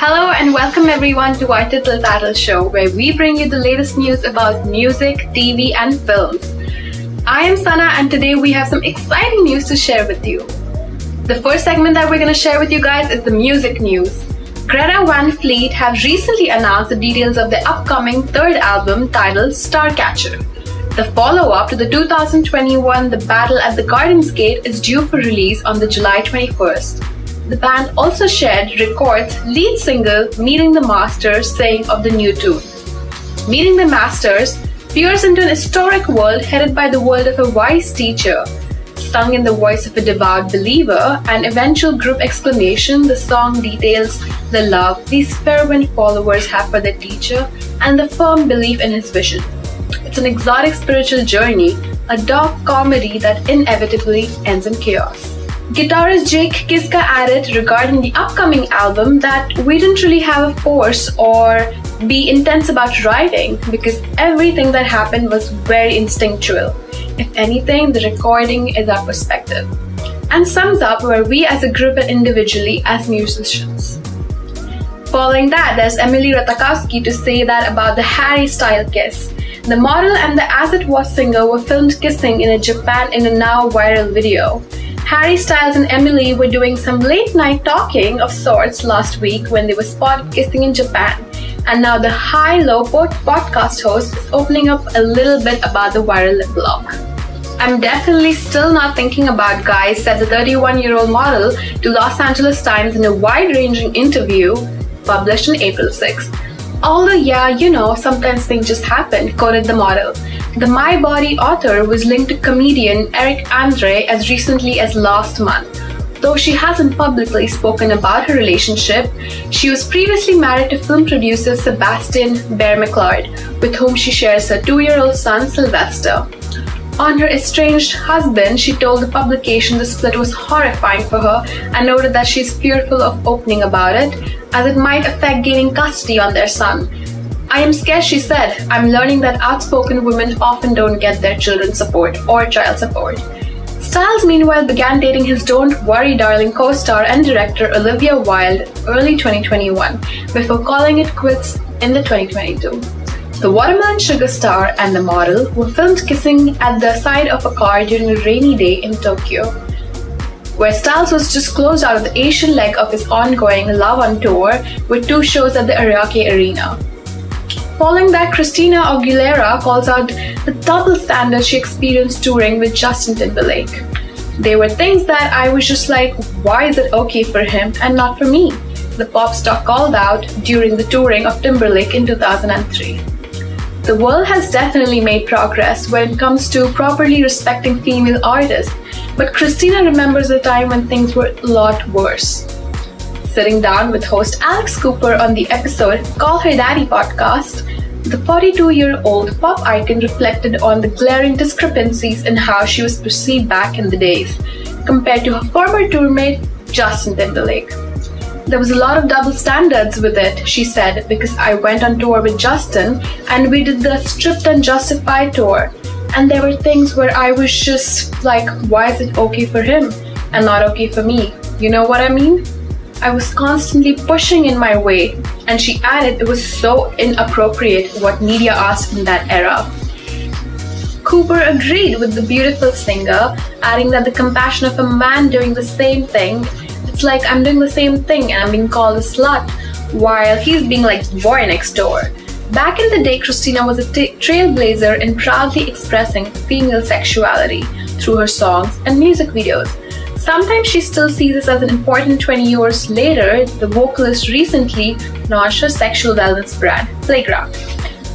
Hello and welcome everyone to our Tittle-Tattle Show, where we bring you the latest news about music, TV and films. I am Sana and today we have some exciting news to share with you. The first segment that we're going to share with you guys is the music news. Greta Van Fleet have recently announced the details of their upcoming third album titled Starcatcher. The follow-up to the 2021 The Battle at the Garden's Gate is due for release on the July 21st. The band also shared Record's lead single Meeting the Masters saying of the new tune. Meeting the Masters peers into an historic world headed by the world of a wise teacher. Sung in the voice of a devout believer and eventual group explanation, the song details the love these fervent followers have for their teacher and the firm belief in his vision. It's an exotic spiritual journey, a dark comedy that inevitably ends in chaos. Guitarist Jake Kiska added regarding the upcoming album that we didn't really have a force or be intense about writing because everything that happened was very instinctual. If anything, the recording is our perspective and sums up where we as a group and individually as musicians. Following that, there's Emily Ratajkowski to say that about the Harry Styles kiss. The model and the As It Was singer were filmed kissing in Japan in a now viral video. Harry Styles and Emily were doing some late-night talking of sorts last week when they were spotted kissing in Japan. And now the High-Low podcast host is opening up a little bit about the viral lip lock. I'm definitely still not thinking about guys, said the 31-year-old model to Los Angeles Times in a wide-ranging interview published on April 6th. Although, sometimes things just happen, quoted the model. The My Body author was linked to comedian Eric Andre as recently as last month. Though she hasn't publicly spoken about her relationship, she was previously married to film producer Sebastian Bear-McLeod, with whom she shares her 2-year-old son Sylvester. On her estranged husband, she told the publication the split was horrifying for her and noted that she's fearful of opening about it, as it might affect gaining custody on their son. I am scared, she said. I'm learning that outspoken women often don't get their children's support or child support. Styles, meanwhile, began dating his Don't Worry Darling co-star and director Olivia Wilde early 2021 before calling it quits in the 2022. The Watermelon Sugar star and the model were filmed kissing at the side of a car during a rainy day in Tokyo, where Styles was just closed out of the Asian leg of his ongoing Love on Tour with 2 shows at the Ariake Arena. Following that, Christina Aguilera calls out the double standard she experienced touring with Justin Timberlake. They were things that I was just like, why is it okay for him and not for me? The pop star called out during the touring of Timberlake in 2003. The world has definitely made progress when it comes to properly respecting female artists, but Christina remembers a time when things were a lot worse. Sitting down with host Alex Cooper on the episode Call Her Daddy podcast, the 42-year-old pop icon reflected on the glaring discrepancies in how she was perceived back in the days, compared to her former tourmate Justin Timberlake. There was a lot of double standards with it, she said, because I went on tour with Justin and we did the Stripped and Justified tour. And there were things where I was just like, why is it okay for him and not okay for me? You know what I mean? I was constantly pushing in my way, and she added it was so inappropriate what media asked in that era. Cooper agreed with the beautiful singer, adding that the compassion of a man doing the same thing, it's like I'm doing the same thing and I'm being called a slut, while he's being like the boy next door. Back in the day, Christina was a trailblazer in proudly expressing female sexuality through her songs and music videos. Sometimes she still sees this as an important 20 years later. The vocalist recently launched her sexual wellness brand, Playground.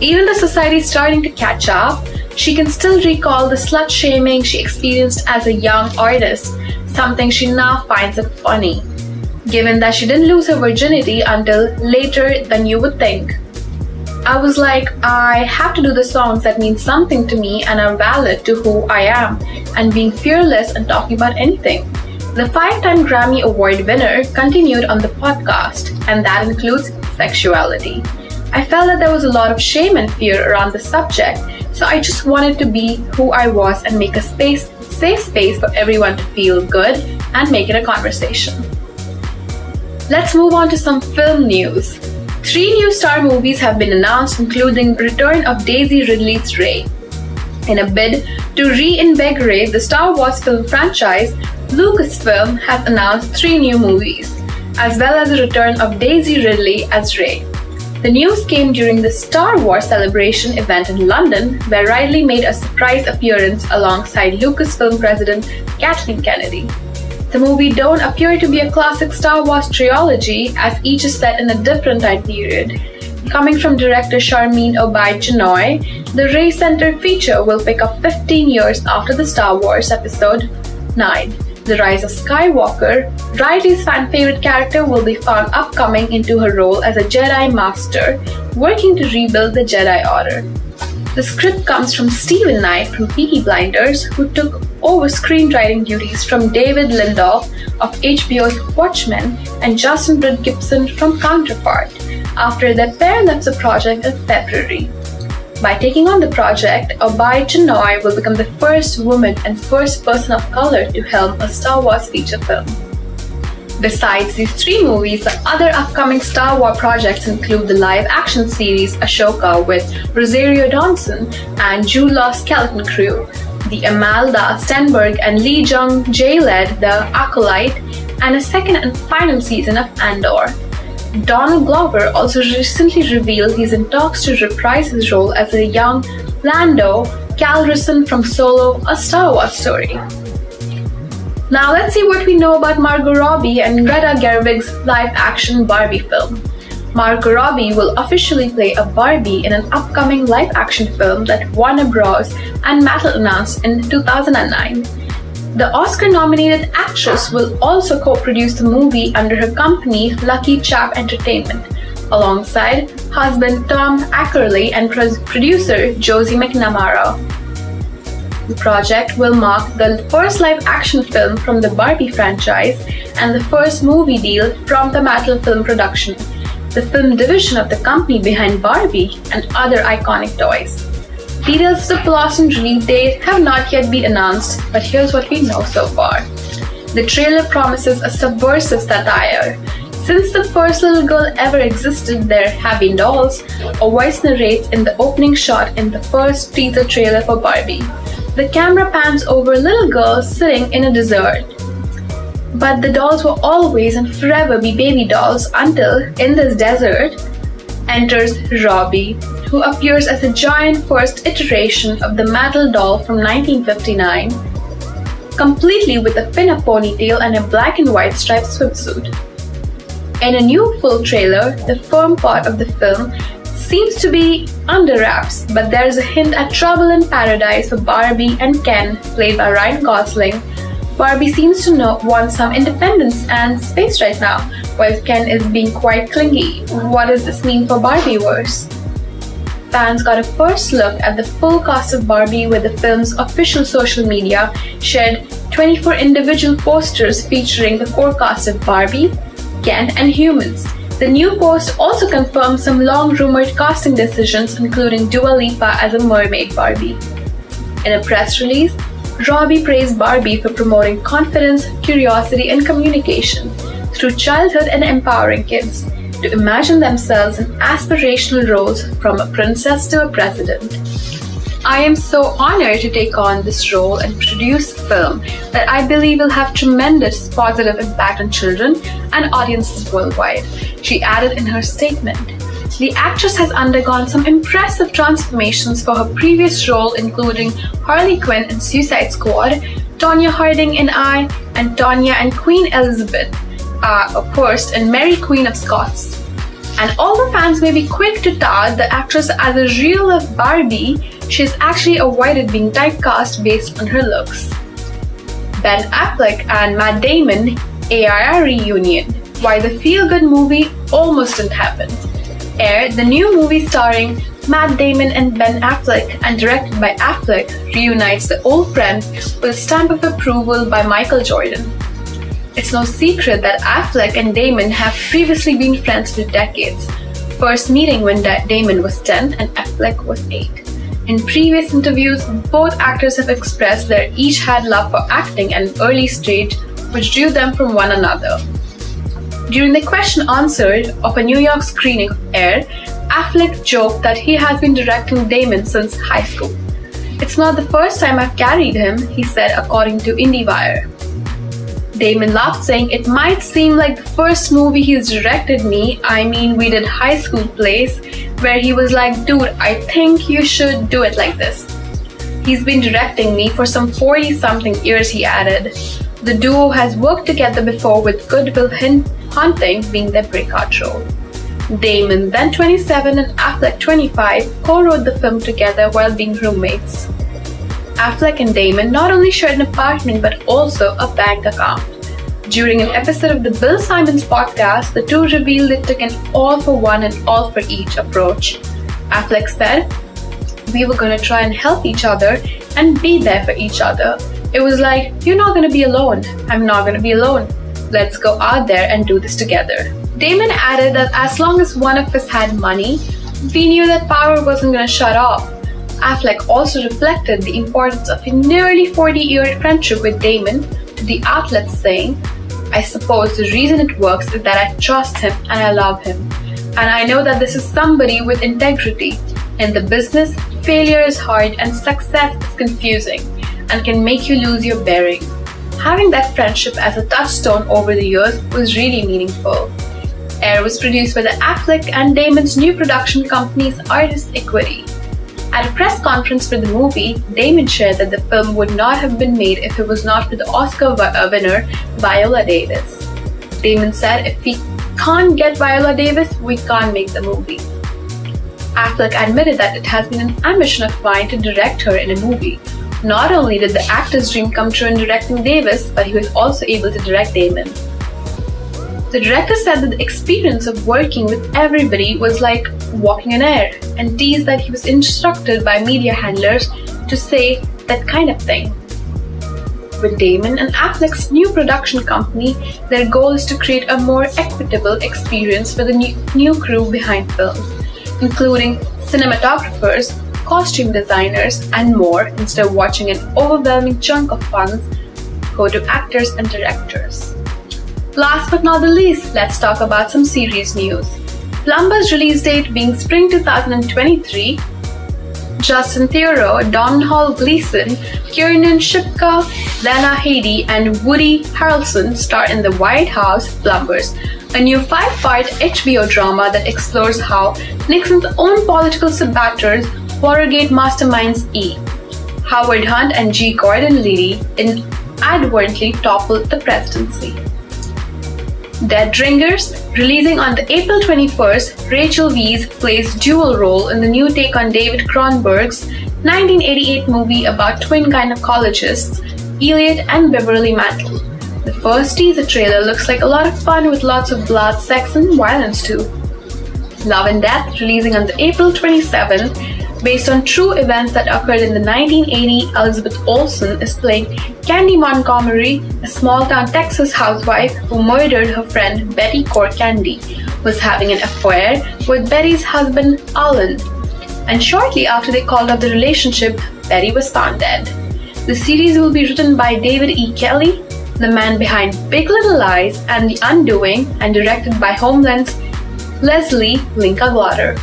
Even the society is starting to catch up, she can still recall the slut-shaming she experienced as a young artist, something she now finds it funny, given that she didn't lose her virginity until later than you would think. I was like, I have to do the songs that mean something to me and are valid to who I am, and being fearless and talking about anything. The 5-time Grammy Award winner continued on the podcast, and that includes sexuality. I felt that there was a lot of shame and fear around the subject, so I just wanted to be who I was and make a safe space for everyone to feel good and make it a conversation. Let's move on to some film news. 3 new Star movies have been announced, including the return of Daisy Ridley's Rey. In a bid to reinvigorate the Star Wars film franchise, Lucasfilm has announced 3 new movies, as well as the return of Daisy Ridley as Rey. The news came during the Star Wars Celebration event in London, where Ridley made a surprise appearance alongside Lucasfilm president Kathleen Kennedy. The movie don't appear to be a classic Star Wars trilogy, as each is set in a different time period. Coming from director Sharmeen Obaid-Chinoy, the Rey-centered feature will pick up 15 years after the Star Wars Episode 9. The Rise of Skywalker, Ridley's fan-favorite character, will be found upcoming into her role as a Jedi Master, working to rebuild the Jedi Order. The script comes from Stephen Knight from Peaky Blinders, who took over screenwriting duties from David Lindelof of HBO's Watchmen and Justin Britt Gibson from Counterpart, after their pair left the project in February. By taking on the project, Obaid-Chinoy will become the first woman and first person of color to helm a Star Wars feature film. Besides these 3 movies, the other upcoming Star Wars projects include the live-action series Ahsoka with Rosario Dawson and Jude Law's Skeleton Crew, the Imelda Stenberg and Lee Jung-jae-led The Acolyte, and a second and final season of Andor. Donald Glover also recently revealed he's in talks to reprise his role as a young Lando Calrissian from Solo: A Star Wars Story. Now let's see what we know about Margot Robbie and Greta Gerwig's live-action Barbie film. Margot Robbie will officially play a Barbie in an upcoming live-action film that Warner Bros. And Mattel announced in 2009. The Oscar-nominated actress will also co-produce the movie under her company Lucky Chap Entertainment, alongside husband Tom Ackerley and producer Josie McNamara. The project will mark the first live-action film from the Barbie franchise and the first movie deal from the Mattel Film Production, the film division of the company behind Barbie and other iconic toys. Details of the plot and release date have not yet been announced, but here's what we know so far. The trailer promises a subversive satire. Since the first little girl ever existed, there have been dolls, a voice narrates in the opening shot in the first teaser trailer for Barbie. The camera pans over a little girl sitting in a desert. But the dolls will always and forever be baby dolls until, in this desert, enters Robbie, who appears as a giant first iteration of the Mattel doll from 1959, completely with a pin-up ponytail and a black and white striped swimsuit. In a new full trailer, the firm part of the film seems to be under wraps, but there's a hint at trouble in paradise for Barbie and Ken, played by Ryan Gosling. Barbie seems to want some independence and space right now, while Ken is being quite clingy. What does this mean for Barbieverse? Fans got a first look at the full cast of Barbie, with the film's official social media shared 24 individual posters featuring the core cast of Barbie, Ken, and humans. The new post also confirmed some long-rumored casting decisions, including Dua Lipa as a mermaid Barbie. In a press release, Robbie praised Barbie for promoting confidence, curiosity, and communication through childhood and empowering kids to imagine themselves in aspirational roles, from a princess to a president. I am so honored to take on this role and produce a film that I believe will have tremendous positive impact on children and audiences worldwide, she added in her statement. The actress has undergone some impressive transformations for her previous role, including Harley Quinn in Suicide Squad, Tonya Harding in I, and Tonya and Queen Elizabeth, of course, in Mary Queen of Scots. And although fans may be quick to tout the actress as a real-life Barbie, she has actually avoided being typecast based on her looks. Ben Affleck and Matt Damon AIR reunion. Why the feel-good movie almost didn't happen. Air, the new movie starring Matt Damon and Ben Affleck and directed by Affleck, reunites the old friends with a stamp of approval by Michael Jordan. It's no secret that Affleck and Damon have previously been friends for decades, first meeting when Damon was 10 and Affleck was 8. In previous interviews, both actors have expressed they each had love for acting at an early stage, which drew them from one another. During the question answered of a New York screening of Air, Affleck joked that he has been directing Damon since high school. "It's not the first time I've carried him," he said, according to IndieWire. Damon laughed, saying, "It might seem like the first movie he's directed me. I mean, we did high school plays where he was like, 'Dude, I think you should do it like this.' He's been directing me for some 40-something years," he added. The duo has worked together before, with Good Will Hunting being their breakout role. Damon, then 27, and Affleck, 25, co-wrote the film together while being roommates. Affleck and Damon not only shared an apartment but also a bank account. During an episode of the Bill Simmons podcast, the two revealed they took an all-for-one and all-for-each approach. Affleck said, "We were gonna try and help each other and be there for each other. It was like, you're not gonna be alone. I'm not gonna be alone. Let's go out there and do this together." Damon added that as long as one of us had money, we knew that power wasn't gonna shut off. Affleck also reflected the importance of a nearly 40-year friendship with Damon to the outlet, saying, "I suppose the reason it works is that I trust him and I love him. And I know that this is somebody with integrity. In the business, failure is hard and success is confusing and can make you lose your bearings." Having that friendship as a touchstone over the years was really meaningful. Air was produced by the Affleck and Damon's new production company's Artist Equity. At a press conference for the movie, Damon shared that the film would not have been made if it was not for the Oscar winner Viola Davis. Damon said, "If we can't get Viola Davis, we can't make the movie." Affleck admitted that it has been an ambition of mine to direct her in a movie. Not only did the actor's dream come true in directing Davis, but he was also able to direct Damon. The director said that the experience of working with everybody was like walking on air, and teased that he was instructed by media handlers to say that kind of thing. With Damon and Affleck's new production company, their goal is to create a more equitable experience for the new crew behind films, including cinematographers, costume designers, and more, instead of watching an overwhelming chunk of funds go to actors and directors. Last but not the least, let's talk about some series news. Plumber's release date being spring 2023, Justin Theroux, Domhnall Gleeson, Kiernan Shipka, Lena Headey, and Woody Harrelson star in The White House Plumbers, a new 5-part HBO drama that explores how Nixon's own political saboteur, Watergate masterminds E. Howard Hunt and G. Gordon Liddy inadvertently toppled the presidency. Dead Ringers, releasing on the April 21st, Rachel Weisz plays dual role in the new take on David Cronenberg's 1988 movie about twin gynecologists, Elliot and Beverly Mantle. The first teaser trailer looks like a lot of fun with lots of blood, sex, and violence too. Love and Death, releasing on the April 27th, based on true events that occurred in the 1980, Elizabeth Olsen is playing Candy Montgomery, a small-town Texas housewife who murdered her friend Betty Candy, was having an affair with Betty's husband Alan. And shortly after they called off the relationship, Betty was found dead. The series will be written by David E. Kelly, the man behind Big Little Lies and The Undoing, and directed by Homeland's Leslie Linka Glotter.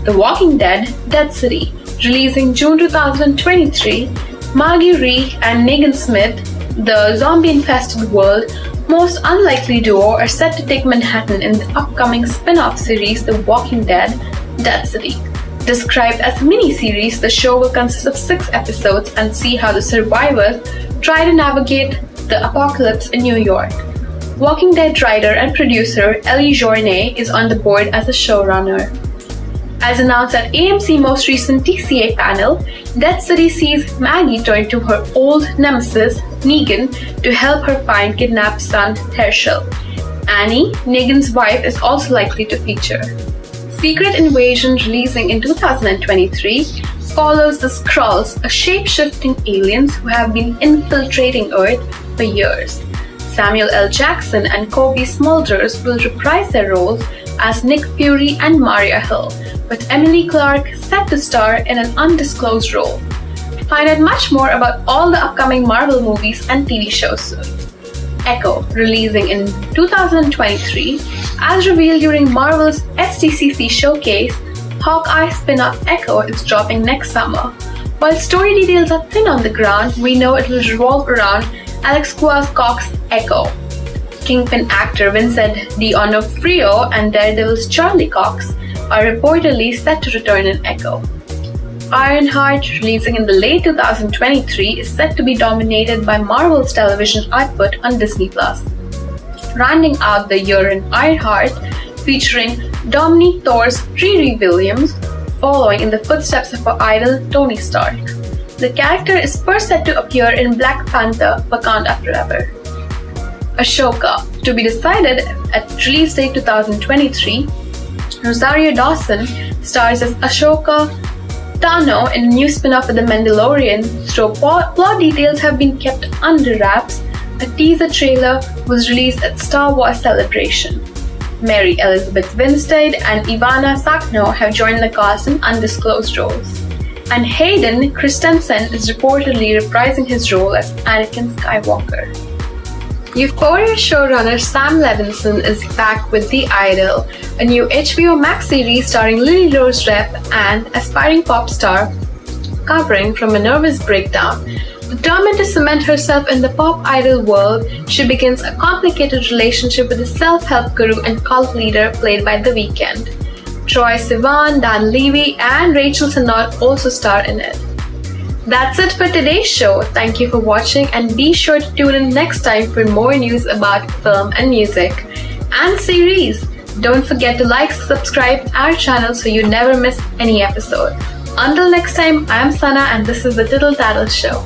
The Walking Dead, Dead City, releasing June 2023, Margie Ree and Negan Smith, the zombie-infested world's most unlikely duo, are set to take Manhattan in the upcoming spin-off series The Walking Dead, Dead City. Described as a mini-series, the show will consist of 6 episodes and see how the survivors try to navigate the apocalypse in New York. Walking Dead writer and producer Ellie Journay is on the board as a showrunner. As announced at AMC's most recent TCA panel, Dead City sees Maggie turn to her old nemesis, Negan, to help her find kidnapped son, Herschel. Annie, Negan's wife, is also likely to feature. Secret Invasion, releasing in 2023, follows the Skrulls, a shape-shifting aliens who have been infiltrating Earth for years. Samuel L. Jackson and Kobe Smulders will reprise their roles as Nick Fury and Maria Hill, with Emily Clark set to star in an undisclosed role. Find out much more about all the upcoming Marvel movies and TV shows soon. Echo, releasing in 2023. As revealed during Marvel's SDCC showcase, Hawkeye spin-off Echo is dropping next summer. While story details are thin on the ground, we know it will revolve around Alex Cox's Echo. Kingpin actor Vincent D'Onofrio and Daredevil's Charlie Cox are reportedly set to return in Echo. Ironheart, releasing in the late 2023, is set to be dominated by Marvel's television output on Disney+. Rounding out the year in Ironheart, featuring Dominique Thor's Riri Williams, following in the footsteps of her idol Tony Stark. The character is first set to appear in Black Panther: Wakanda Forever. Ashoka, to be decided at release date 2023, Rosario Dawson stars as Ashoka Tano in a new spin-off of The Mandalorian, though plot details have been kept under wraps. A teaser trailer was released at Star Wars Celebration. Mary Elizabeth Winstead and Ivana Sakno have joined the cast in undisclosed roles. And Hayden Christensen is reportedly reprising his role as Anakin Skywalker. Euphoria showrunner Sam Levinson is back with The Idol, a new HBO Max series starring Lily Rose Depp and aspiring pop star, recovering from a nervous breakdown. Determined to cement herself in the pop idol world, she begins a complicated relationship with the self-help guru and cult leader played by The Weeknd. Troye Sivan, Dan Levy, and Rachel Sennott also star in it. That's it for today's show. Thank you for watching, and be sure to tune in next time for more news about film and music and series. Don't forget to like, subscribe our channel so you never miss any episode. Until next time, I am Sana and this is the Tittle-Tattle Show.